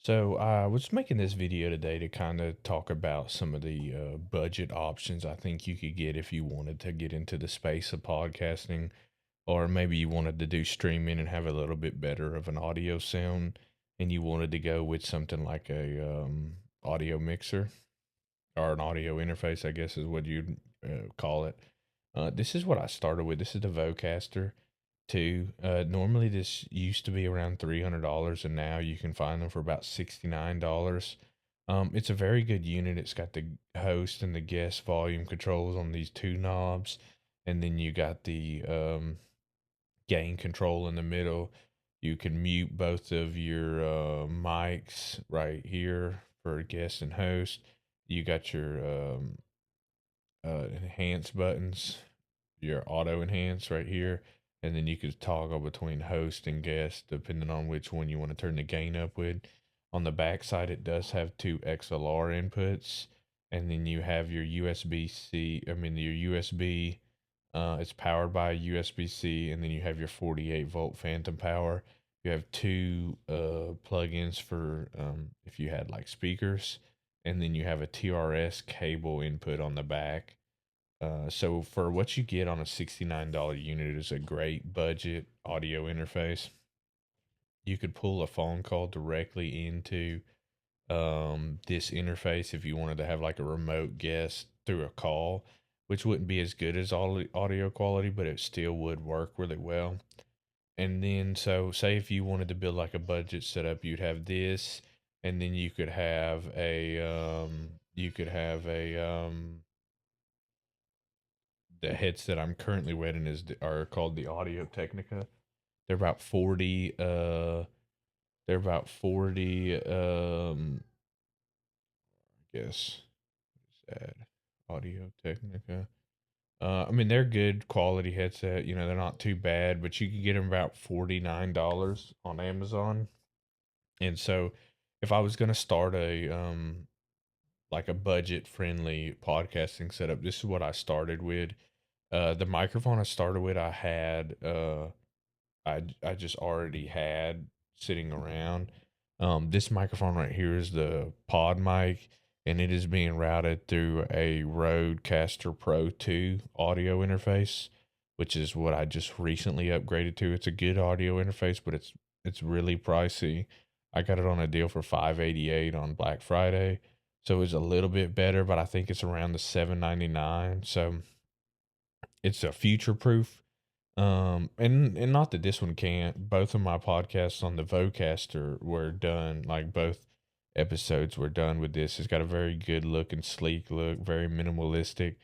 So I was making this video today to kind of talk about some of the budget options I think you could get if you wanted to get into the space of podcasting, or maybe you wanted to do streaming and have a little bit better of an audio sound, and you wanted to go with something like a audio mixer or an audio interface, I guess is what you'd call it. This is what I started with. This is the Vocaster Two. Normally this used to be around $300, and now you can find them for about $69. It's a very good unit. It's got the host and the guest volume controls on these two knobs, and then you got the gain control in the middle. You can mute both of your mics right here for guest and host. You got your enhance buttons, your auto enhance right here, and then you could toggle between host and guest depending on which one you want to turn the gain up with. On the back side, it does have two XLR inputs, and then you have your USB C. I mean your USB. It's powered by a USB C, and then you have your 48-volt phantom power. You have two plugins for if you had like speakers, and then you have a TRS cable input on the back. So for what you get on a $69 unit is a great budget audio interface. You could pull a phone call directly into this interface if you wanted to have like a remote guest through a call, which wouldn't be as good as audio quality, but it still would work really well. And then, so say if you wanted to build like a budget setup, you'd have this, and then the headset I'm currently wearing are called the Audio-Technica. They're about 40 they're about 40 I guess that Audio-Technica. I mean they're good quality headset, they're not too bad, but you can get them about $49 on Amazon. And so if I was going to start a like a budget friendly podcasting setup, this is what I started with. The microphone I started with, I just already had sitting around. This microphone right here is the pod mic, and it is being routed through a Rodecaster Pro 2 audio interface, which is what I just recently upgraded to. It's a good audio interface, but it's really pricey. I got it on a deal for 588 on Black Friday, so it's a little bit better, but I think it's around the 799. So it's a future proof. And not that this one can't. Both of my podcasts on the Vocaster were done, like both episodes were done with this. It's got a very good look and sleek look, very minimalistic.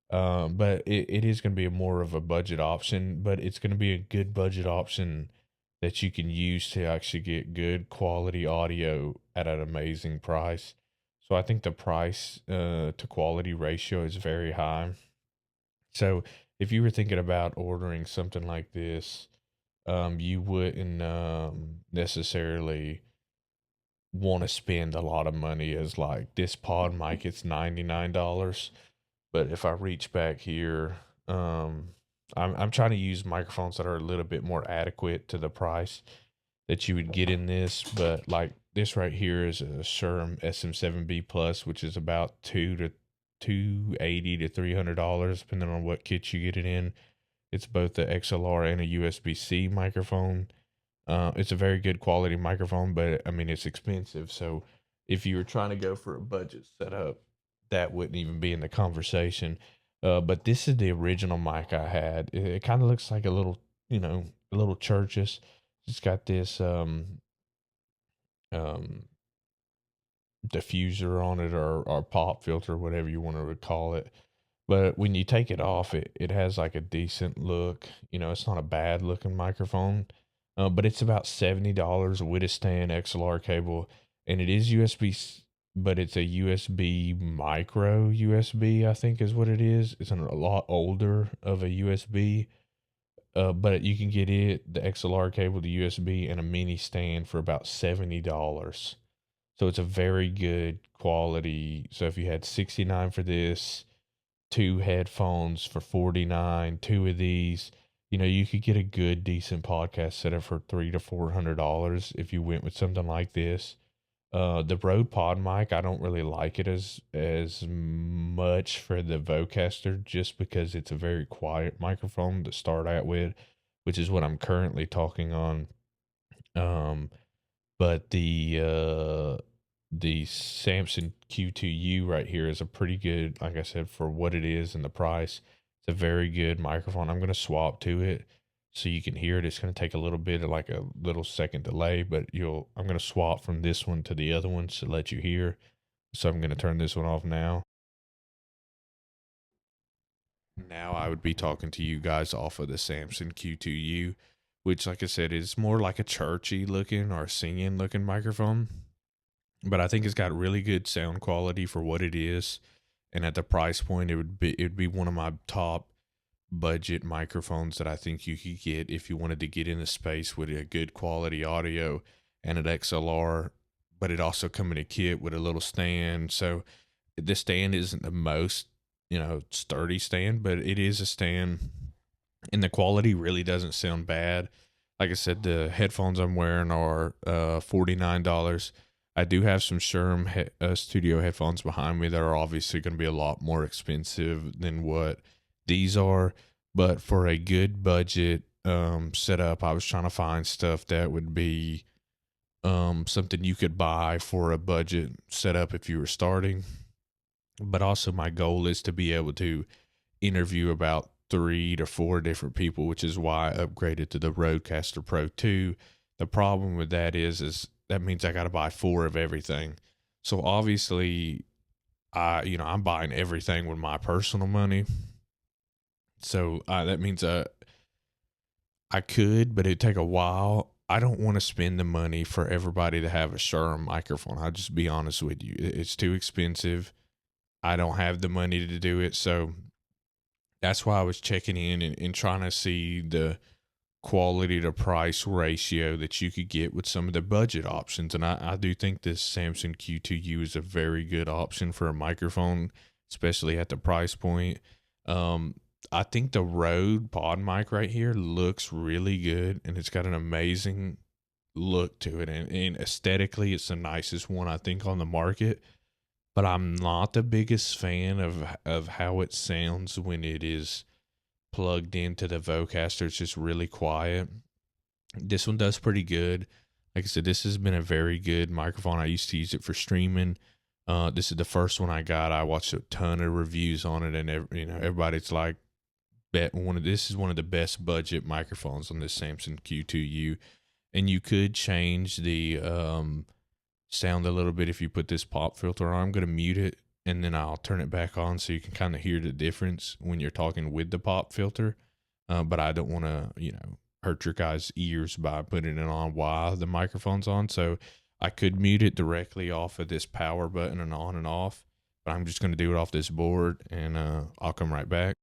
But it is going to be more of a budget option, but it's going to be a good budget option that you can use to actually get good quality audio at an amazing price. So I think the price to quality ratio is very high. So if you were thinking about ordering something like this, you wouldn't necessarily want to spend a lot of money as like this pod mic. It's $99, but if I reach back here, I'm trying to use microphones that are a little bit more adequate to the price that you would get in this. But like this right here is a Shure SM7B Plus, which is about 280 to $300 depending on what kit you get it in. It's both the XLR and a USB-C microphone. It's a very good quality microphone, but I mean it's expensive. So if you were trying to go for a budget setup, that wouldn't even be in the conversation. But this is the original mic I had. It kind of looks like a little churches. It's got this um diffuser on it, or pop filter, whatever you want to call it. But when you take it off, it has like a decent look. It's not a bad looking microphone, but it's about $70 with a stand, XLR cable, and it is USB, but it's a USB micro USB, I think is what it is. It's a lot older of a USB, but you can get the XLR cable, the USB, and a mini stand for about $70. So it's a very good quality. So if you had 69 for this, two headphones for 49, two of these, you could get a good decent podcast setup for $300 to $400 if you went with something like this. The Rode Pod mic, I don't really like it as much for the Vocaster, just because it's a very quiet microphone to start out with, which is what I'm currently talking on. Um, but the Samson Q2U right here is a pretty good, like I said, for what it is and the price. It's a very good microphone. I'm gonna swap to it so you can hear it. It's gonna take a little bit of like a little second delay, but I'm gonna swap from this one to the other one to let you hear. So I'm gonna turn this one off now. Now I would be talking to you guys off of the Samson Q2U, which, like I said, is more like a churchy looking or singing looking microphone. But I think it's got really good sound quality for what it is, and at the price point, it would be one of my top budget microphones that I think you could get if you wanted to get in the space with a good quality audio and an XLR. But it also come in a kit with a little stand, so the stand isn't the most sturdy stand, but it is a stand, and the quality really doesn't sound bad. Like I said, the headphones I'm wearing are $49. I do have some Sherm studio headphones behind me that are obviously going to be a lot more expensive than what these are, but for a good budget setup, I was trying to find stuff that would be something you could buy for a budget setup if you were starting. But also, my goal is to be able to interview about 3 to 4 different people, which is why I upgraded to the Rodecaster Pro 2. The problem with that is that means I got to buy 4 of everything. So obviously, I'm buying everything with my personal money. So that means I could, but it'd take a while. I don't want to spend the money for everybody to have a Shure microphone. I'll just be honest with you. It's too expensive. I don't have the money to do it. So that's why I was checking in and trying to see the quality to price ratio that you could get with some of the budget options. And I do think this Samson Q2U is a very good option for a microphone, especially at the price point. I think the Rode Pod mic right here looks really good, and it's got an amazing look to it. And aesthetically, it's the nicest one I think on the market. But I'm not the biggest fan of how it sounds when it is plugged into the Vocaster. It's just really quiet. This one does pretty good. Like I said, this has been a very good microphone. I used to use it for streaming. This is the first one I got. I watched a ton of reviews on it, and everybody's like, this is one of the best budget microphones on this Samson Q2U. And you could change the sound a little bit if you put this pop filter on. I'm going to mute it and then I'll turn it back on so you can kind of hear the difference when you're talking with the pop filter. But I don't want to, hurt your guys' ears by putting it on while the microphone's on. So I could mute it directly off of this power button and on and off, but I'm just going to do it off this board, and I'll come right back.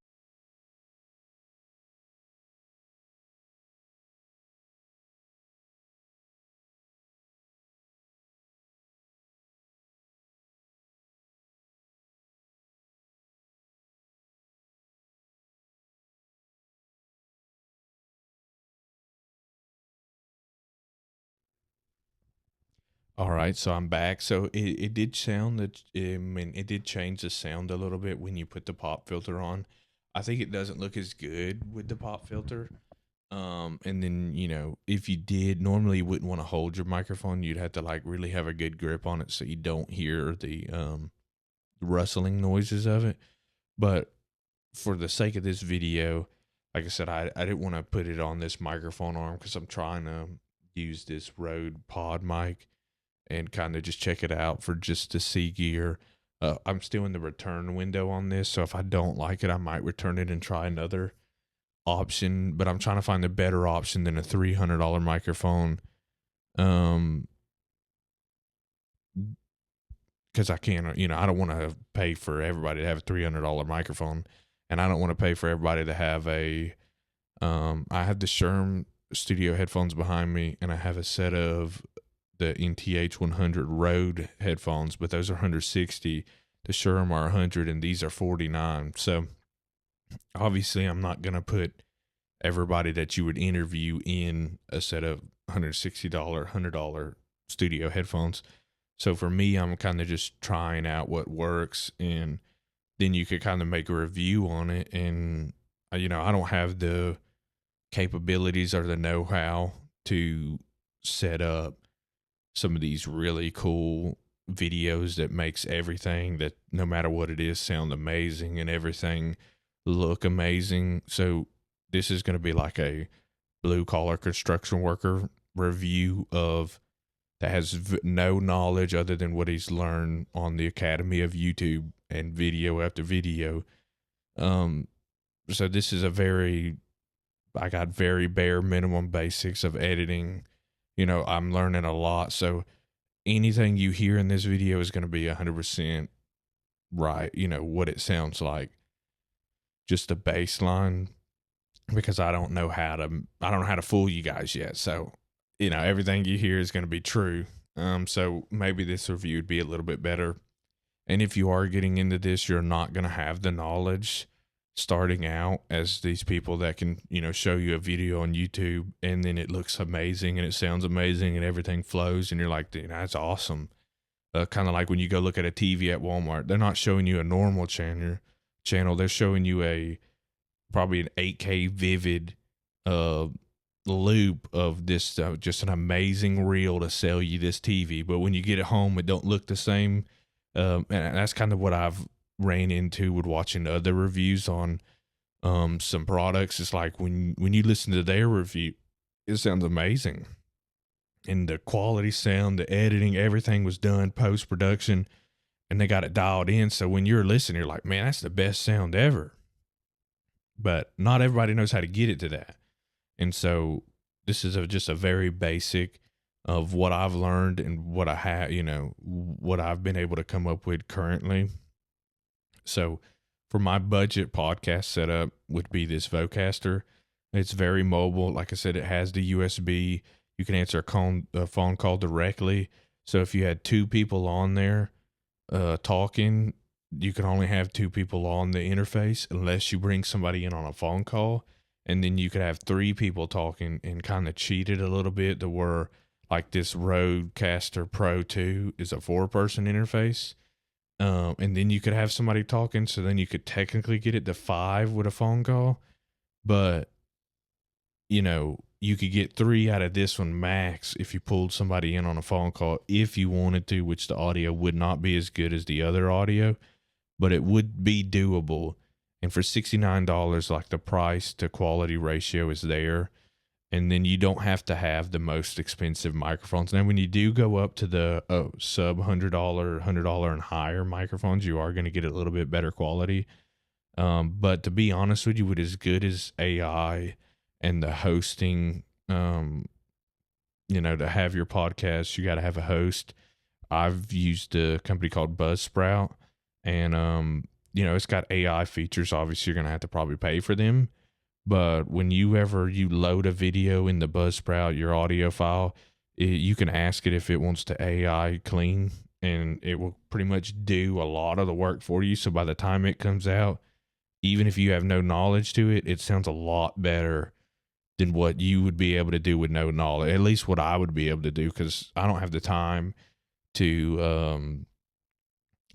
All right, so I'm back. So it did sound that, I mean, it did change the sound a little bit when you put the pop filter on. I think it doesn't look as good with the pop filter. And then, if you did, normally you wouldn't want to hold your microphone. You'd have to like really have a good grip on it so you don't hear the rustling noises of it. But for the sake of this video, like I said, I didn't want to put it on this microphone arm because I'm trying to use this Rode Pod mic and kind of just check it out for just to see gear. I'm still in the return window on this, so if I don't like it, I might return it and try another option. But I'm trying to find a better option than a $300 microphone, because I can't, I don't want to pay for everybody to have a $300 microphone, and I don't want to pay for everybody to have a. I have the Sherm studio headphones behind me, and I have a set of the NTH 100 Rode headphones, but those are 160. The Sherm are 100, and these are 49. So obviously, I'm not gonna put everybody that you would interview in a set of $160, $100 studio headphones. So for me, I'm kind of just trying out what works, and then you could kind of make a review on it. And I don't have the capabilities or the know-how to set up some of these really cool videos that makes everything, that no matter what it is, sound amazing and everything look amazing. So this is going to be like a blue collar construction worker review of that has no knowledge other than what he's learned on the Academy of YouTube and video after video. Um, so this is I got very bare minimum basics of editing. I'm learning a lot. So anything you hear in this video is going to be 100% right. What it sounds like, just a baseline, because I don't know how to fool you guys yet. So, everything you hear is going to be true. So maybe this review would be a little bit better. And if you are getting into this, you're not going to have the knowledge starting out as these people that can, show you a video on YouTube and then it looks amazing and it sounds amazing and everything flows and you're like, that's awesome. Kind of like when you go look at a TV at Walmart, they're not showing you a normal channel. They're showing you probably an 8K vivid loop of this, just an amazing reel to sell you this TV. But when you get it home, it don't look the same. And that's kind of what I've ran into with watching other reviews on some products. It's like when you listen to their review, it sounds amazing. And the quality sound, the editing, everything was done post-production and they got it dialed in. So when you're listening, you're like, man, that's the best sound ever. But not everybody knows how to get it to that. And so this is just a very basic of what I've learned and what I have, what I've been able to come up with currently. So for my budget podcast setup would be this Vocaster. It's very mobile. Like I said, it has the USB. You can answer a phone call directly. So if you had two people on there talking, you can only have two people on the interface unless you bring somebody in on a phone call. And then you could have three people talking and kind of cheat it a little bit to where like this Rodecaster Pro 2 is a 4-person interface. And then you could have somebody talking. So then you could technically get it to 5 with a phone call. But, you could get 3 out of this one max if you pulled somebody in on a phone call if you wanted to, which the audio would not be as good as the other audio, but it would be doable. And for $69, like the price to quality ratio is there. And then you don't have to have the most expensive microphones. Now, when you do go up to the sub $100, $100 and higher microphones, you are going to get a little bit better quality. But to be honest with you, with as good as AI and the hosting, to have your podcast, you got to have a host. I've used a company called Buzzsprout, and it's got AI features. Obviously, you're going to have to probably pay for them. But when you load a video in the Buzzsprout, your audio file, you can ask it if it wants to AI clean, and it will pretty much do a lot of the work for you. So by the time it comes out, even if you have no knowledge to it, it sounds a lot better than what you would be able to do with no knowledge. At least what I would be able to do, because I don't have the time to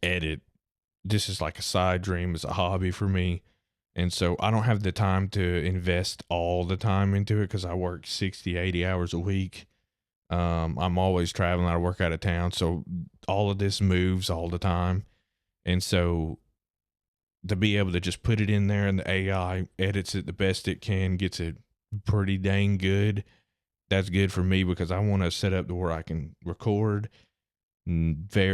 edit. This is like a side dream. It's a hobby for me. And so I don't have the time to invest all the time into it because I work 60, 80 hours a week. I'm always traveling. I work out of town. So all of this moves all the time. And so to be able to just put it in there and the AI edits it the best it can, gets it pretty dang good. That's good for me because I want to set up to where I can record barely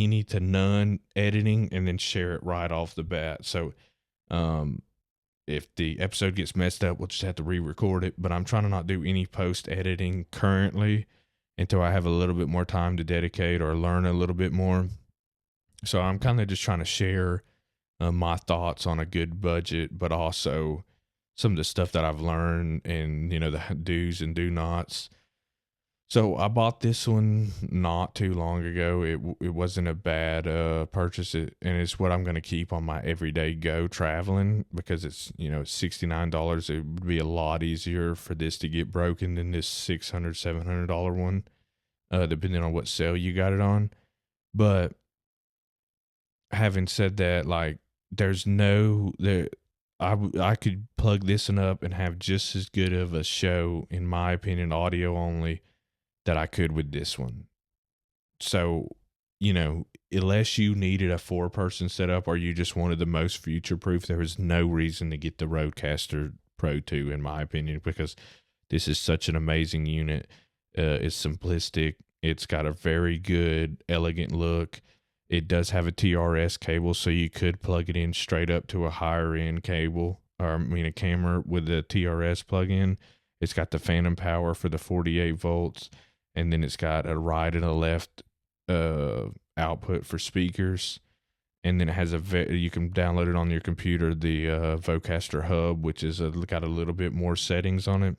any to none editing and then share it right off the bat. So if the episode gets messed up, we'll just have to re-record it. But I'm trying to not do any post editing currently until I have a little bit more time to dedicate or learn a little bit more. So I'm kind of just trying to share my thoughts on a good budget, but also some of the stuff that I've learned and, the do's and do nots. So I bought this one not too long ago. It wasn't a bad purchase, and it's what I'm going to keep on my everyday go traveling because it's $69. It would be a lot easier for this to get broken than this $600, $700 one. depending on what cell you got it on. But having said that, like, there's no there. I could plug this one up and have just as good of a show, in my opinion, audio only, that I could with this one. So, unless you needed a 4-person setup or you just wanted the most future proof, there was no reason to get the Rodecaster Pro 2, in my opinion, because this is such an amazing unit. It's simplistic. It's got a very good, elegant look. It does have a TRS cable, so you could plug it in straight up to a higher end cable, or I mean, a camera with the TRS plug in. It's got the phantom power for the 48 volts, and then it's got a right and a left output for speakers. And then it has you can download it on your computer, the Vocaster Hub, which is got a little bit more settings on it.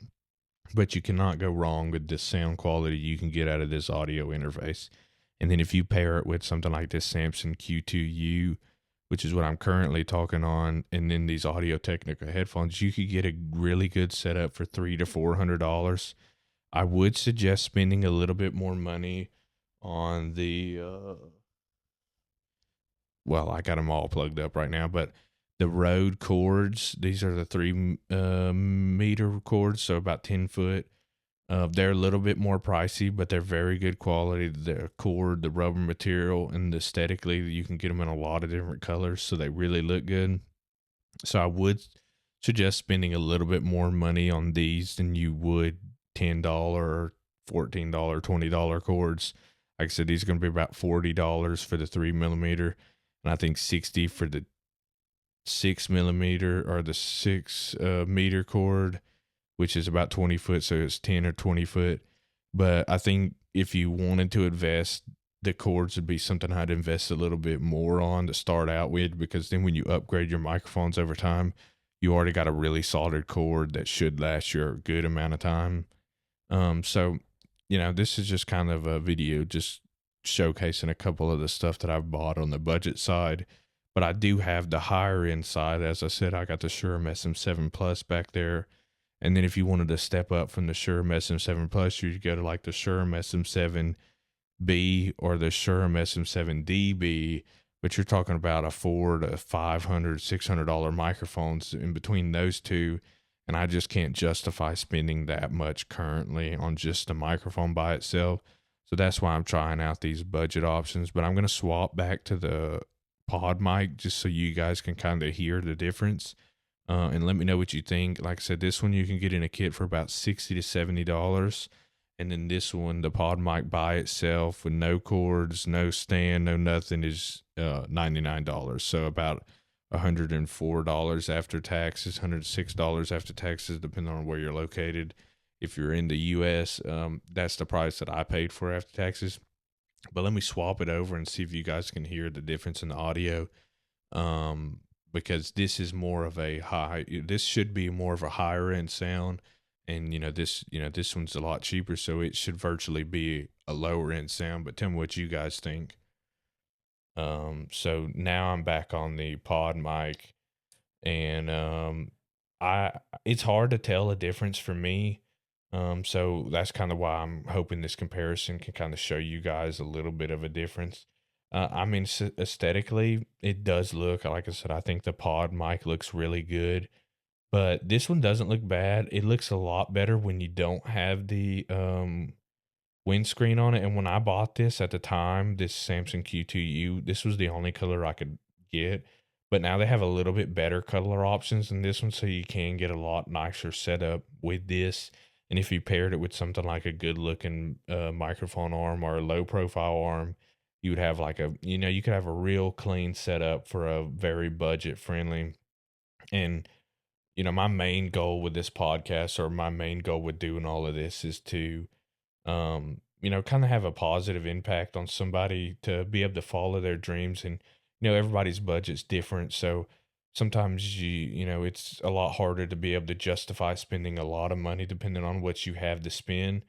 But you cannot go wrong with the sound quality you can get out of this audio interface. And then if you pair it with something like this Samson Q2U, which is what I'm currently talking on, and then these Audio-Technica headphones, you could get a really good setup for $300 to $400. I would suggest spending a little bit more money on the well, I got them all plugged up right now, but the Rode cords, these are the 3 meter cords, so about 10 foot. They're a little bit more pricey, but they're very good quality. The cord, the rubber material, and aesthetically, you can get them in a lot of different colors, so they really look good. So I would suggest spending a little bit more money on these than you would $10, $14, $20 cords. Like I said, these are going to be about $40 for the 3 millimeter, and I think 60 for the 6 millimeter or the 6 meter cord, which is about 20 foot. So it's 10 or 20 foot. But I think if you wanted to invest, the cords would be something I'd invest a little bit more on to start out with, because then when you upgrade your microphones over time, you already got a really solid cord that should last you a good amount of time. So, this is just kind of a video just showcasing a couple of the stuff that I've bought on the budget side. But I do have the higher end side. As I said, I got the Shure SM7 Plus back there. And then if you wanted to step up from the Shure SM7 Plus, you'd go to like the Shure SM7B or the Shure SM7DB. But you're talking about a $400 to $500, $600 microphones in between those two. And I just can't justify spending that much currently on just a microphone by itself. So that's why I'm trying out these budget options. But I'm going to swap back to the pod mic just so you guys can kind of hear the difference. And let me know what you think. Like I said, this one you can get in a kit for about $60 to $70. And then this one, the pod mic by itself with no cords, no stand, no nothing, is $99. So about $104 after taxes, $106 after taxes, depending on where you're located. If you're in the US, that's the price that I paid for after taxes. But let me swap it over and see if you guys can hear the difference in the audio. Because this is more of this should be more of a higher end sound. And this one's a lot cheaper, so it should virtually be a lower end sound. But tell me what you guys think. So now I'm back on the pod mic, and it's hard to tell a difference for me. So that's kind of why I'm hoping this comparison can kind of show you guys a little bit of a difference. I mean, aesthetically, it does look, like I said, I think the pod mic looks really good, but this one doesn't look bad. It looks a lot better when you don't have the windscreen on it. And when I bought this at the time, this Samson Q2U, this was the only color I could get. But now they have a little bit better color options than this one, so you can get a lot nicer setup with this. And if you paired it with something like a good looking microphone arm or a low profile arm, you would have like you could have a real clean setup for a very budget friendly. And my main goal with this podcast, or my main goal with doing all of this, is to kind of have a positive impact on somebody, to be able to follow their dreams. And everybody's budget's different, so sometimes it's a lot harder to be able to justify spending a lot of money depending on what you have to spend.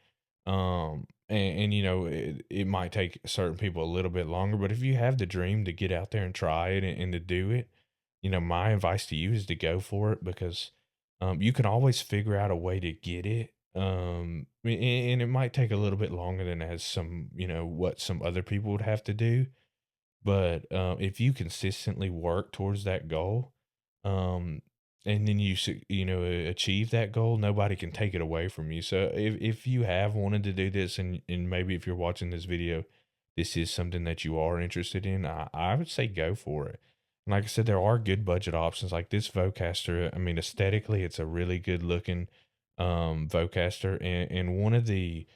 And it might take certain people a little bit longer, but if you have the dream to get out there and try it, and to do it, my advice to you is to go for it, because you can always figure out a way to get it. And it might take a little bit longer than as some, what some other people would have to do. But if you consistently work towards that goal, um, and then achieve that goal, nobody can take it away from you. So if you have wanted to do this, and maybe if you're watching this video, this is something that you are interested in, I would say go for it. And like I said, there are good budget options like this Vocaster. I mean, aesthetically, it's a really good looking Vocaster, and one of the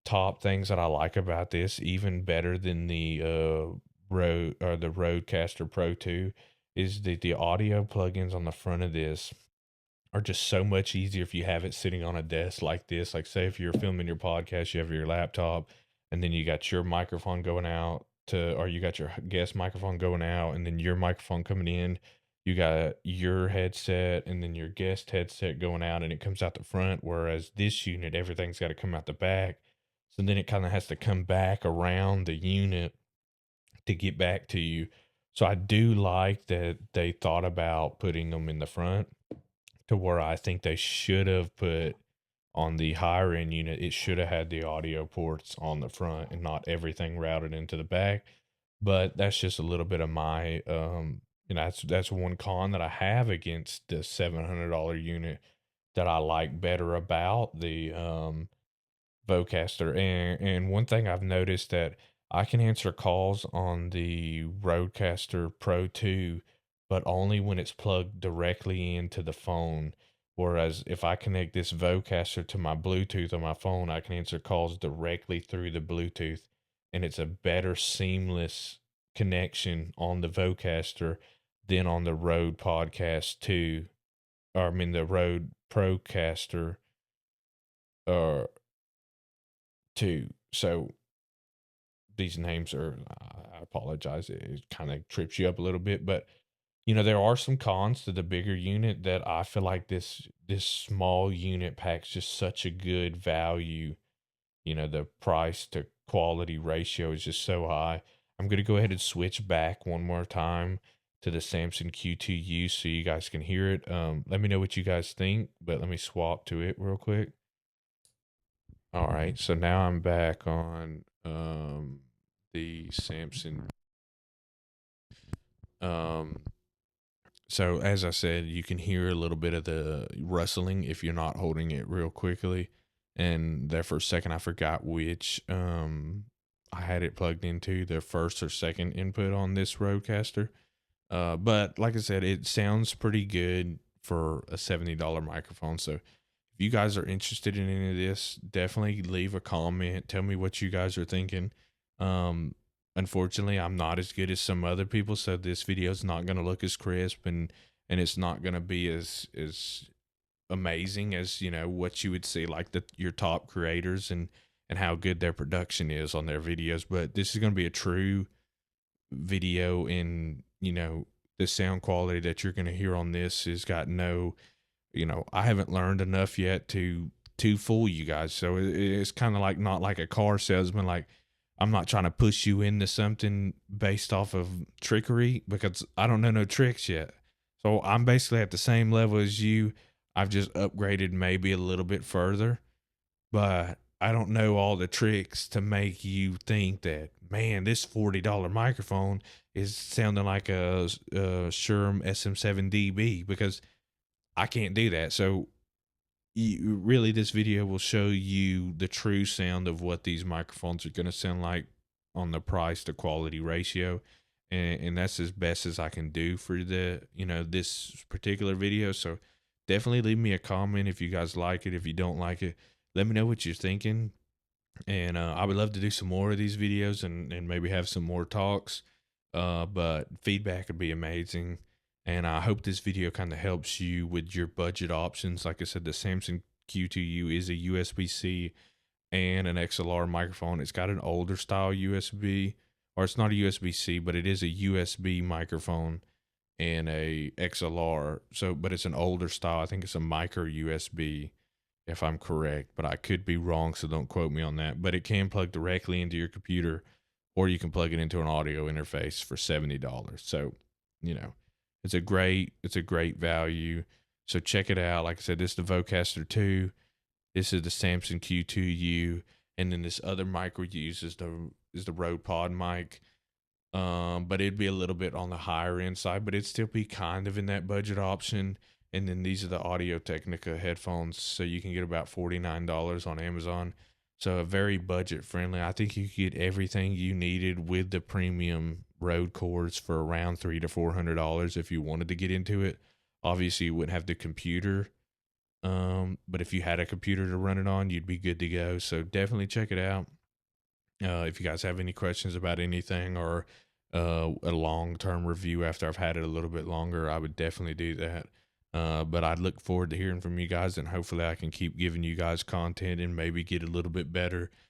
top things that I like about this, even better than the the Rodecaster Pro 2, is that the audio plugins on the front of this are just so much easier if you have it sitting on a desk like this. Like, say if you're filming your podcast, you have your laptop, and then you got your microphone going out or you got your guest microphone going out, and then your microphone coming in. You got your headset and then your guest headset going out, and it comes out the front. Whereas this unit, everything's got to come out the back. So then it kind of has to come back around the unit to get back to you. So I do like that they thought about putting them in the front, to where I think they should have put on the higher end unit, it should have had the audio ports on the front and not everything routed into the back. But that's just a little bit of my that's one con that I have against the $700 unit that I like better about the Vocaster. And one thing I've noticed that I can answer calls on the Rodecaster Pro 2, but only when it's plugged directly into the phone. Whereas if I connect this Vocaster to my Bluetooth on my phone, I can answer calls directly through the Bluetooth, and it's a better seamless connection on the Vocaster than on the Rode Podcast 2, or I mean the Rode Procaster uh 2. So these names are, I apologize, it kind of trips you up a little bit, but there are some cons to the bigger unit that I feel like this small unit packs just such a good value. The price to quality ratio is just so high. I'm going to go ahead and switch back one more time to the Samson Q2U so you guys can hear it. Let me know what you guys think, but let me swap to it real quick. All right, so now I'm back on the Samson. Um, so as I said, you can hear a little bit of the rustling if you're not holding it real quickly. And there for a second, I forgot which I had it plugged into, the first or second input on this Rodecaster. But like I said, it sounds pretty good for a $70 microphone. So if you guys are interested in any of this, definitely leave a comment. Tell me what you guys are thinking. Um, Unfortunately, I'm not as good as some other people, so this video is not going to look as crisp, and it's not going to be as amazing as what you would see like your top creators and how good their production is on their videos. But this is going to be a true video, and the sound quality that you're going to hear on this has got no, I haven't learned enough yet to fool you guys. So it's kind of like, not like a car salesman. Like, I'm not trying to push you into something based off of trickery, because I don't know no tricks yet. So I'm basically at the same level as you. I've just upgraded maybe a little bit further, but I don't know all the tricks to make you think that, man, this $40 microphone is sounding like a Shure SM7DB, because I can't do that. So really, this video will show you the true sound of what these microphones are going to sound like on the price to quality ratio. And that's as best as I can do for this particular video. So definitely leave me a comment if you guys like it. If you don't like it, let me know what you're thinking. And I would love to do some more of these videos, and maybe have some more talks. But feedback would be amazing. And I hope this video kind of helps you with your budget options. Like I said, the Samson Q2U is a USB-C and an XLR microphone. It's got an older style USB, or it's not a USB-C, but it is a USB microphone and a XLR. So, but it's an older style. I think it's a micro USB, if I'm correct, but I could be wrong, so don't quote me on that. But it can plug directly into your computer, or you can plug it into an audio interface for $70. So, it's a great value. So check it out. Like I said, this is the Vocaster 2. This is the Samson Q2U, and then this other mic we use is the Rode Pod mic. But it'd be a little bit on the higher end side, but it'd still be kind of in that budget option. And then these are the Audio-Technica headphones, so you can get about $49 on Amazon. So very budget friendly. I think you could get everything you needed with the premium Rode cords for around $300 to $400 if you wanted to get into it. Obviously, you wouldn't have the computer, but if you had a computer to run it on, you'd be good to go. So definitely check it out. If you guys have any questions about anything, or a long-term review after I've had it a little bit longer, I would definitely do that. But I'd look forward to hearing from you guys, and hopefully I can keep giving you guys content and maybe get a little bit better